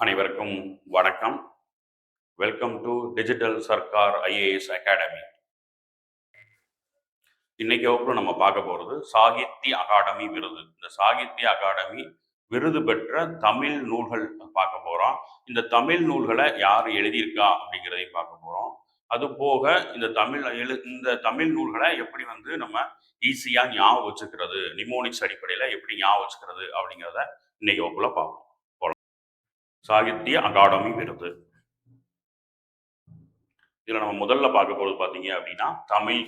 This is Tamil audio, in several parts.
அனைவருக்கும் வணக்கம். Welcome to digital Sarkar IAS academy. இன்னைக்கு வகுப்புல நம்ம பார்க்க போறது சாகித்ய அகாடமி விருது. இந்த சாகித்ய அகாடமி விருது பெற்ற தமிழ் நூல்கள் பார்க்க போறோம். இந்த தமிழ் நூல்களை யார் எழுதியிருக்கா அப்படிங்கிறதையும் பார்க்க போறோம். அது போக இந்த தமிழ் நூல்களை எப்படி நம்ம ஈஸியா ஞாபகம் வச்சுக்கிறது, நிமோனிக்ஸ் அடிப்படையில எப்படி ஞாபகம் வச்சுக்கிறது அப்படிங்கிறத இன்னைக்கு வகுப்புல பார்ப்போம். சாகித்ய அகாடமி விருது. இதுல நம்ம முதல்ல பார்க்க போறது பாத்தீங்க அப்படின்னா தமிழ்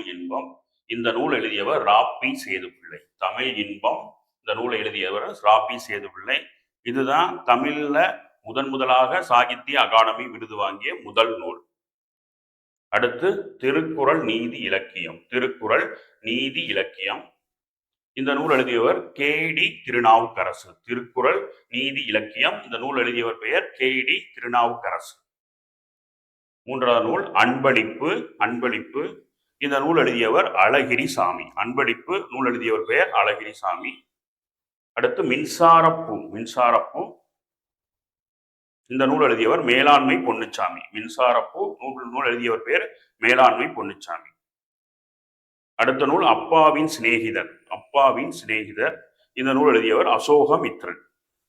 இன்பம். இந்த நூல் எழுதியவர் ராபி சேதுப்பிள்ளை. தமிழ் இன்பம் இந்த நூலை எழுதியவர் ராபி சேதுப்பிள்ளை. இதுதான் தமிழ்ல முதலாக சாகித்ய அகாடமி விருது வாங்கிய முதல் நூல். அடுத்து திருக்குறள் நீதி இலக்கியம். இந்த நூல் எழுதியவர் கே.டி. திருநாவுக்கரசு. திருக்குறள் நீதி இலக்கியம். இந்த நூல் எழுதியவர் பெயர் கே.டி. திருநாவுக்கரசு. மூன்றாவது நூல் அன்பளிப்பு. இந்த நூல் எழுதியவர் அழகிரிசாமி. அன்பளிப்பு நூல் எழுதியவர் பெயர் அழகிரிசாமி. அடுத்து மின்சாரப்பூ. இந்த நூல் எழுதியவர் மேலாண்மை பொன்னுச்சாமி. மின்சாரப்பூ நூல் எழுதியவர் பெயர் மேலாண்மை பொன்னுச்சாமி. அடுத்த நூல் அப்பாவின் சிநேகிதர். இந்த நூல் எழுதியவர் அசோகமித்ரன்.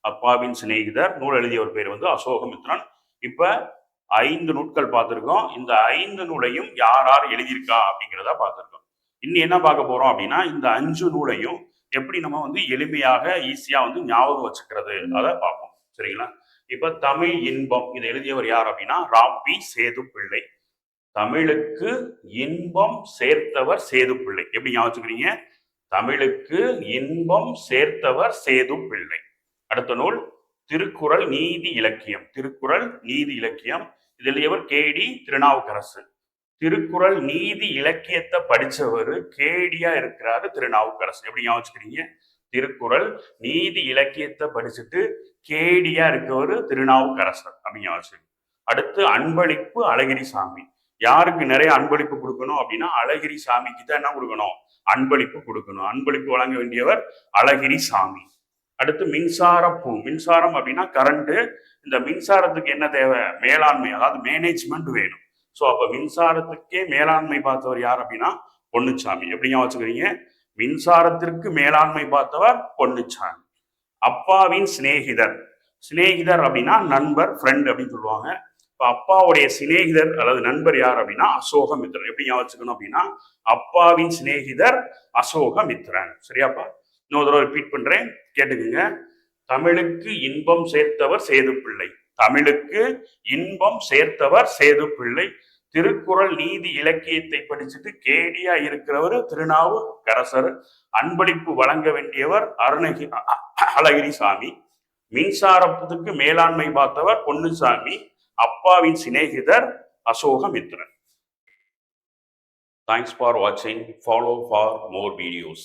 அப்பாவின் சிநேகிதர் நூல் எழுதியவர் பேர் அசோகமித்ரன். இப்ப 5 நூல்கள் பார்த்திருக்கோம். இந்த 5 நூலையும் யார் எழுதியிருக்கா அப்படிங்கிறத பார்த்திருக்கோம். இன்னும் என்ன பார்க்க போறோம் அப்படின்னா, இந்த 5 நூலையும் எப்படி நம்ம எளிமையாக ஈஸியா ஞாபகம் வச்சுக்கிறது அதை பார்ப்போம். சரிங்களா? இப்ப தமிழ் இன்பம் இதை எழுதியவர் யார் அப்படின்னா ராபி சேதுப்பிள்ளை. தமிழுக்கு இன்பம் சேர்த்தவர் சேதுப்பிள்ளை. எப்படி ஞாபகம் வச்சுக்கிறீங்க? தமிழுக்கு இன்பம் சேர்த்தவர் சேதுப்பிள்ளை. அடுத்த நூல் திருக்குறள் நீதி இலக்கியம். இதில் இவர் கே.டி. திருநாவுக்கரசு. திருக்குறள் நீதி இலக்கியத்தை படிச்சவர் கேடியா இருக்கிறாரு திருநாவுக்கரசு. எப்படி ஞாபகம் வச்சுக்கிறீங்க? திருக்குறள் நீதி இலக்கியத்தை படிச்சுட்டு கேடியா இருக்கவர் திருநாவுக்கரசர் அப்படி ஞாபகம். அடுத்து அன்பளிப்பு அழகிரிசாமி. யாருக்கு நிறைய அன்பளிப்பு கொடுக்கணும் அப்படின்னா அழகிரிசாமிக்கு தான் என்ன கொடுக்கணும்? அன்பளிப்பு கொடுக்கணும். அன்பளிப்பு வழங்க வேண்டியவர் அழகிரிசாமி. அடுத்து மின்சாரம் அப்படின்னா கரண்ட். இந்த மின்சாரத்துக்கு என்ன தேவை? மேலாண்மை, அதாவது மேனேஜ்மெண்ட் வேணும். ஸோ அப்ப மின்சாரத்துக்கே மேலாண்மை பார்த்தவர் யார் அப்படின்னா பொன்னுச்சாமி. எப்படிங்க வச்சுக்கிறீங்க? மின்சாரத்திற்கு மேலாண்மை பார்த்தவர் பொன்னுச்சாமி. அப்பாவின் சிநேகிதர் அப்படின்னா நண்பர், ஃப்ரெண்ட் அப்படின்னு சொல்லுவாங்க. அப்பாவுடைய சிநேகிதர் அல்லது நண்பர் யார் அப்படின்னா அசோகமித்ரன். எப்படி வச்சுக்கணும் அப்படின்னா அப்பாவின் சிநேகிதர் அசோகமித்ரன். சரியாப்பா? இன்னொரு தடவை ரிப்பீட் பண்றேன், கேட்டுக்குங்க. தமிழுக்கு இன்பம் சேர்த்தவர் சேதுப்பிள்ளை. திருக்குறள் நீதி இலக்கியத்தை படிச்சுட்டு கேடியா இருக்கிறவர் திருநாவுக்கரசர். அன்பளிப்பு வழங்க வேண்டியவர் அழகிரிசாமி. மின்சாரத்துக்கு மேலாண்மை பார்த்தவர் பொன்னுசாமி. அப்பாவின் சிநேகிதர் Ashokamitran. Thanks for watching. Follow for more videos.